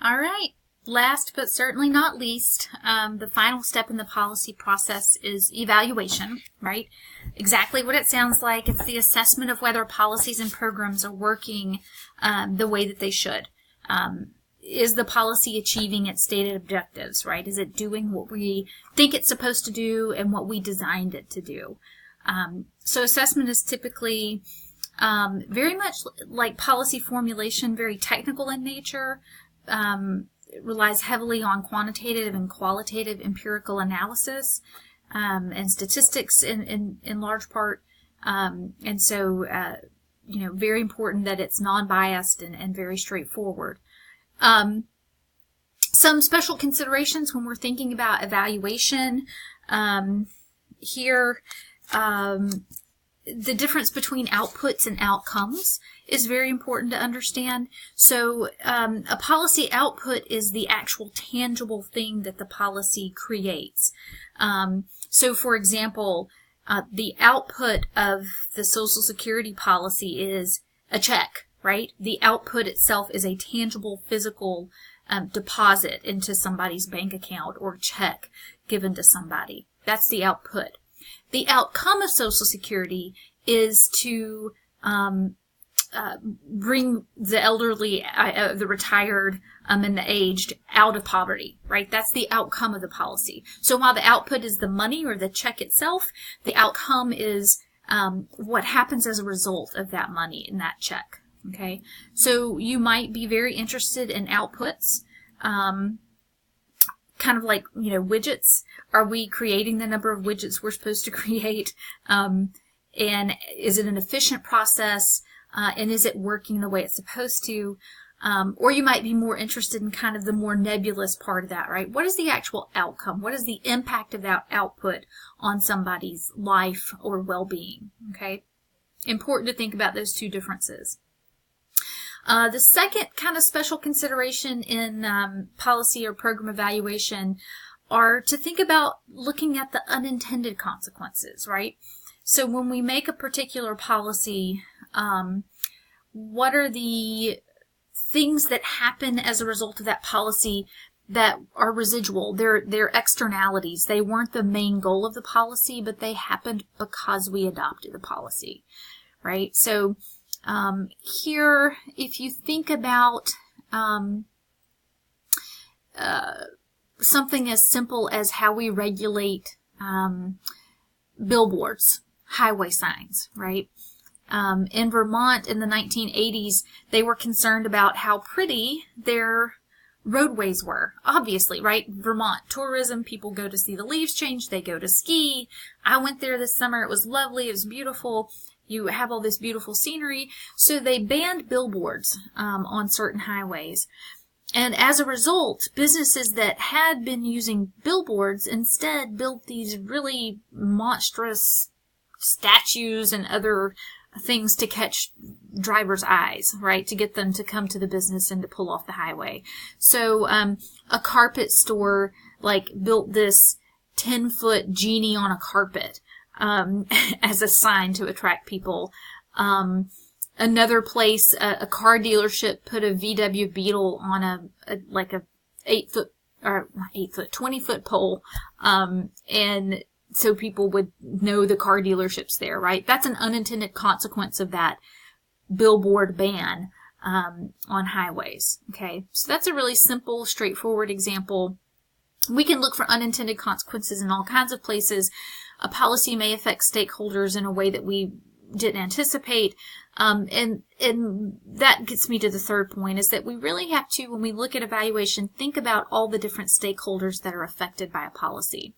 All right. Last but certainly not least, the final step in the policy process is evaluation, right? Exactly what it sounds like. It's the assessment of whether policies and programs are working the way that they should. Is the policy achieving its stated objectives, right? Is it doing what we think it's supposed to do and what we designed it to do? So assessment is typically very much like policy formulation, very technical in nature. It relies heavily on quantitative and qualitative empirical analysis and statistics in large part. And so, very important that it's non-biased and very straightforward. Some special considerations when we're thinking about evaluation here. The difference between outputs and outcomes is very important to understand. So a policy output is the actual tangible thing that the policy creates. So for example, the output of the Social Security policy is a check, right? The output itself is a tangible physical deposit into somebody's bank account or check given to somebody. That's the output. The outcome of Social Security is to bring the elderly, the retired, and the aged out of poverty, right? That's the outcome of the policy. So while the output is the money or the check itself, the outcome is what happens as a result of that money and that check, okay? So you might be very interested in outputs, kind of like, widgets. Are we creating the number of widgets we're supposed to create? And is it an efficient process? And is it working the way it's supposed to? Or you might be more interested in kind of the more nebulous part of that, right? What is the actual outcome? What is the impact of that output on somebody's life or well-being? Okay? Important to think about those two differences. The second kind of special consideration in policy or program evaluation are to think about looking at the unintended consequences, right? So when we make a particular policy, what are the things that happen as a result of that policy that are residual? They're externalities. They weren't the main goal of the policy, but they happened because we adopted the policy, right? So here, if you think about something as simple as how we regulate billboards, highway signs, right? In Vermont in the 1980s, they were concerned about how pretty their roadways were. Obviously, right? Vermont tourism, people go to see the leaves change, they go to ski. I went there this summer. It was lovely. It was beautiful. You have all this beautiful scenery. So they banned billboards on certain highways. And as a result, businesses that had been using billboards instead built these really monstrous statues and other things to catch drivers' eyes, right? To get them to come to the business and to pull off the highway. So a carpet store built this 10-foot genie on a carpet as a sign to attract people. Another place, a car dealership put a VW Beetle on a 20-foot pole, and so people would know the car dealership's there, right? That's an unintended consequence of that billboard ban on highways, okay? So that's a really simple, straightforward example. We can look for unintended consequences in all kinds of places. A policy may affect stakeholders in a way that we didn't anticipate. And that gets me to the third point, is that we really have to, when we look at evaluation, think about all the different stakeholders that are affected by a policy.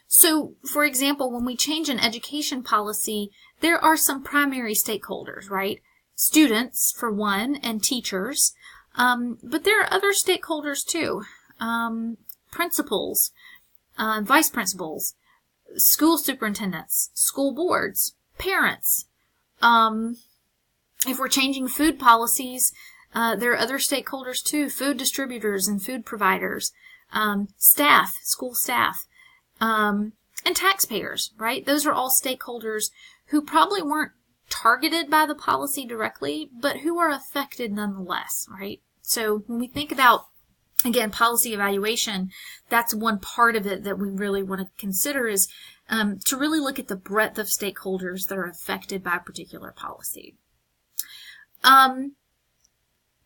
So, for example, when we change an education policy, there are some primary stakeholders, right? Students, for one, and teachers. But there are other stakeholders too. Principals, vice principals, school superintendents, school boards, parents. If we're changing food policies, there are other stakeholders too, food distributors and food providers, staff, school staff, and taxpayers, right? Those are all stakeholders who probably weren't targeted by the policy directly, but who are affected nonetheless, right? So when we think about again, policy evaluation, that's one part of it that we really want to consider is to really look at the breadth of stakeholders that are affected by a particular policy.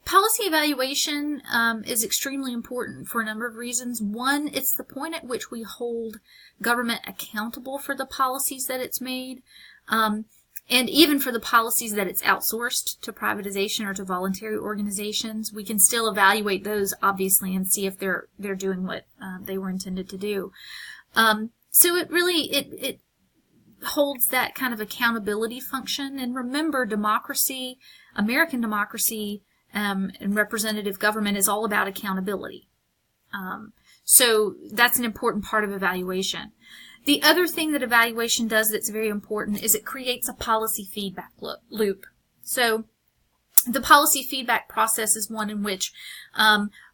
Policy evaluation is extremely important for a number of reasons. One, it's the point at which we hold government accountable for the policies that it's made, and even for the policies that it's outsourced to privatization or to voluntary organizations. We can still evaluate those, obviously, and see if they're doing what they were intended to do. So it really holds that kind of accountability function. And remember, democracy, American democracy, and representative government is all about accountability. So that's an important part of evaluation. The other thing that evaluation does that's very important is it creates a policy feedback loop. So the policy feedback process is one in which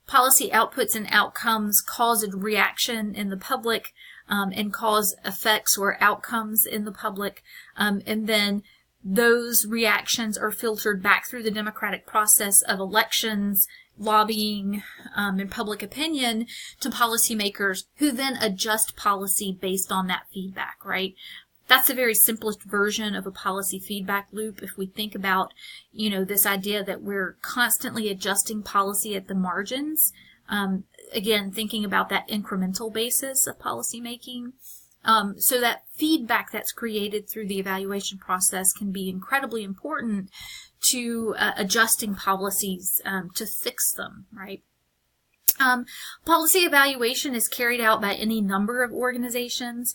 policy outputs and outcomes cause a reaction in the public and cause effects or outcomes in the public, and then those reactions are filtered back through the democratic process of elections, lobbying, and public opinion to policymakers who then adjust policy based on that feedback, right? That's the very simplest version of a policy feedback loop. If we think about, this idea that we're constantly adjusting policy at the margins, again, thinking about that incremental basis of policy making. So that feedback that's created through the evaluation process can be incredibly important to adjusting policies to fix them, right? Policy evaluation is carried out by any number of organizations.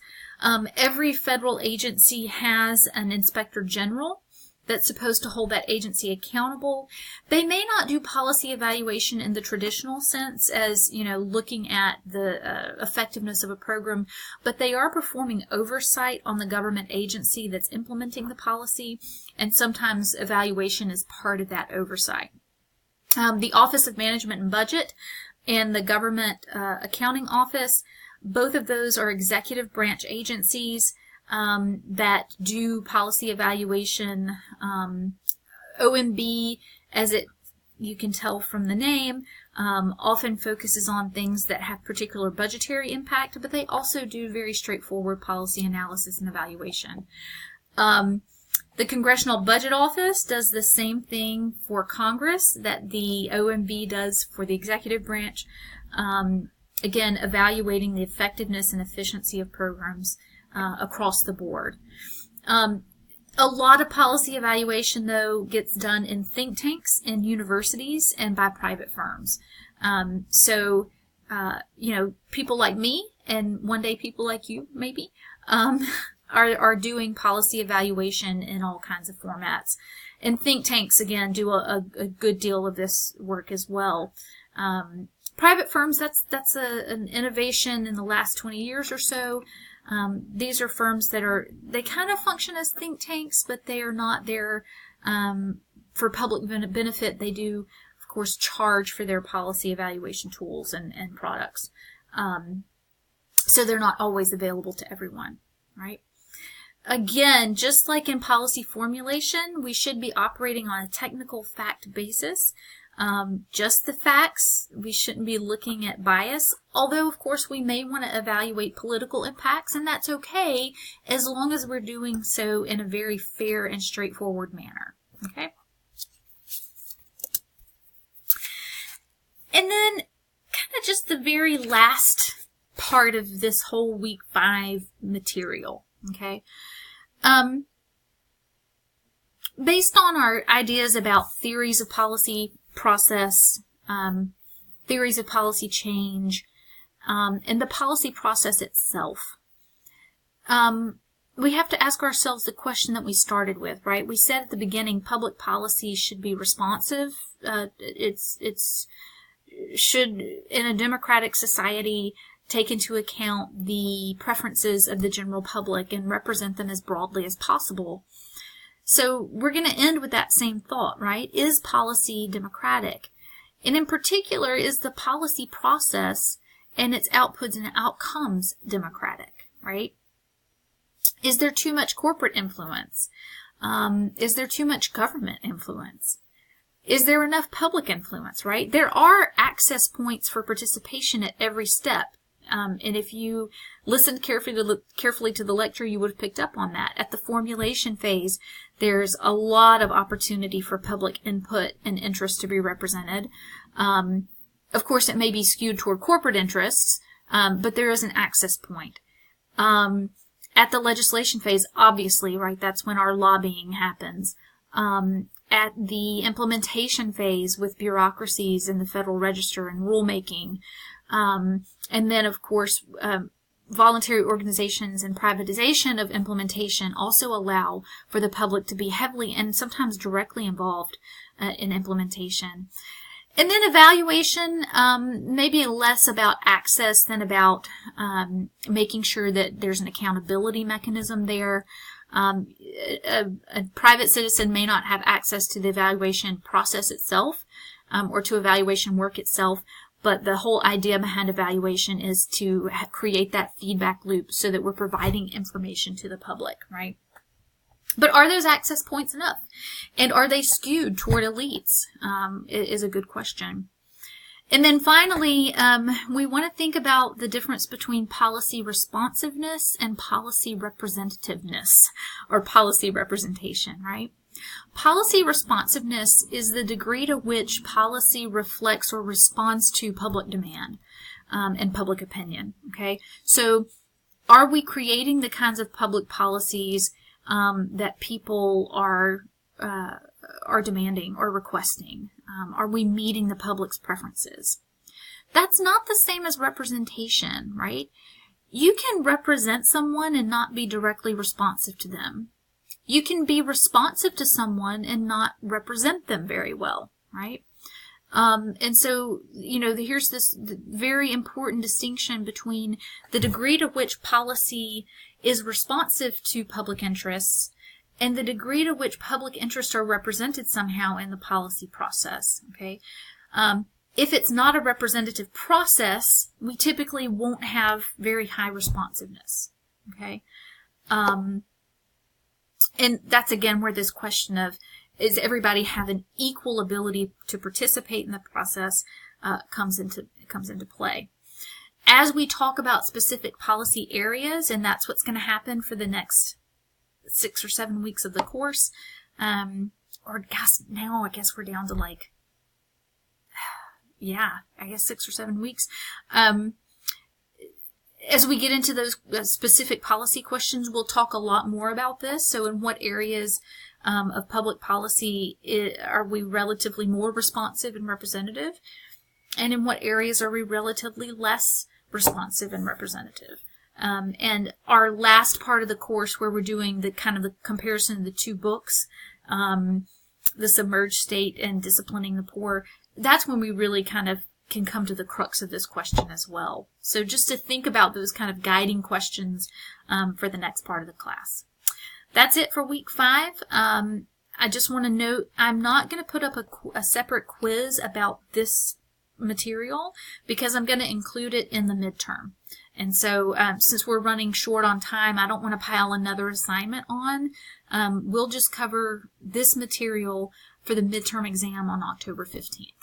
Every federal agency has an inspector general that's supposed to hold that agency accountable. They may not do policy evaluation in the traditional sense as, looking at the effectiveness of a program, but they are performing oversight on the government agency that's implementing the policy, and sometimes evaluation is part of that oversight. The Office of Management and Budget and the Government Accounting Office, both of those are executive branch agencies that do policy evaluation. OMB, as you can tell from the name, often focuses on things that have particular budgetary impact, but they also do very straightforward policy analysis and evaluation. The Congressional Budget Office does the same thing for Congress that the OMB does for the executive branch. Again, evaluating the effectiveness and efficiency of programs across the board. A lot of policy evaluation, though, gets done in think tanks, in universities, and by private firms. So, people like me, and one day people like you, maybe, are doing policy evaluation in all kinds of formats. And think tanks, again, do a good deal of this work as well. Private firms, that's an innovation in the last 20 years or so. These are firms they kind of function as think tanks, but they are not there for public benefit. They do, of course, charge for their policy evaluation tools and products. So they're not always available to everyone, right? Again, just like in policy formulation, we should be operating on a technical fact basis. Just the facts. We shouldn't be looking at bias, although of course we may want to evaluate political impacts, and that's okay as long as we're doing so in a very fair and straightforward manner. Okay? And then kind of just the very last part of this whole week 5 material. Okay? Based on our ideas about theories of policy process, theories of policy change, and the policy process itself, we have to ask ourselves the question that we started with, right? We said at the beginning public policy should be responsive. It's should, in a democratic society, take into account the preferences of the general public and represent them as broadly as possible. So we're going to end with that same thought, right? Is policy democratic? And in particular, is the policy process and its outputs and outcomes democratic, right? Is there too much corporate influence? Is there too much government influence? Is there enough public influence, right? There are access points for participation at every step. And if you listened carefully to the lecture, you would have picked up on that. At the formulation phase, there's a lot of opportunity for public input and interest to be represented. Of course, it may be skewed toward corporate interests, but there is an access point. At the legislation phase, obviously, right, that's when our lobbying happens. At the implementation phase with bureaucracies in the Federal Register and rulemaking, and then, of course, voluntary organizations and privatization of implementation also allow for the public to be heavily and sometimes directly involved in implementation. And then evaluation, maybe less about access than about making sure that there's an accountability mechanism there. A private citizen may not have access to the evaluation process itself or to evaluation work itself, but the whole idea behind evaluation is to create that feedback loop so that we're providing information to the public, right? But are those access points enough? And are they skewed toward elites? Is a good question. And then finally, we want to think about the difference between policy responsiveness and policy representativeness, or policy representation, right? Policy responsiveness is the degree to which policy reflects or responds to public demand and public opinion, okay? So are we creating the kinds of public policies that people are demanding or requesting? Are we meeting the public's preferences? That's not the same as representation, right? You can represent someone and not be directly responsive to them. You can be responsive to someone and not represent them very well, right? And so, here's this very important distinction between the degree to which policy is responsive to public interests and the degree to which public interests are represented somehow in the policy process, okay? If it's not a representative process, we typically won't have very high responsiveness, okay? And that's, again, where this question of, is everybody have an equal ability to participate in the process comes into play. As we talk about specific policy areas, and that's what's going to happen for the next 6 or 7 weeks of the course, now I guess we're down to 6 or 7 weeks. As we get into those specific policy questions, we'll talk a lot more about this. So in what areas of public policy are we relatively more responsive and representative? And in what areas are we relatively less responsive and representative? And our last part of the course, where we're doing the comparison of the two books, The Submerged State and Disciplining the Poor, that's when we really kind of can come to the crux of this question as well. So just to think about those kind of guiding questions for the next part of the class. That's it for week 5. I just want to note, I'm not going to put up a separate quiz about this material because I'm going to include it in the midterm. And so since we're running short on time, I don't want to pile another assignment on. We'll just cover this material for the midterm exam on October 15th.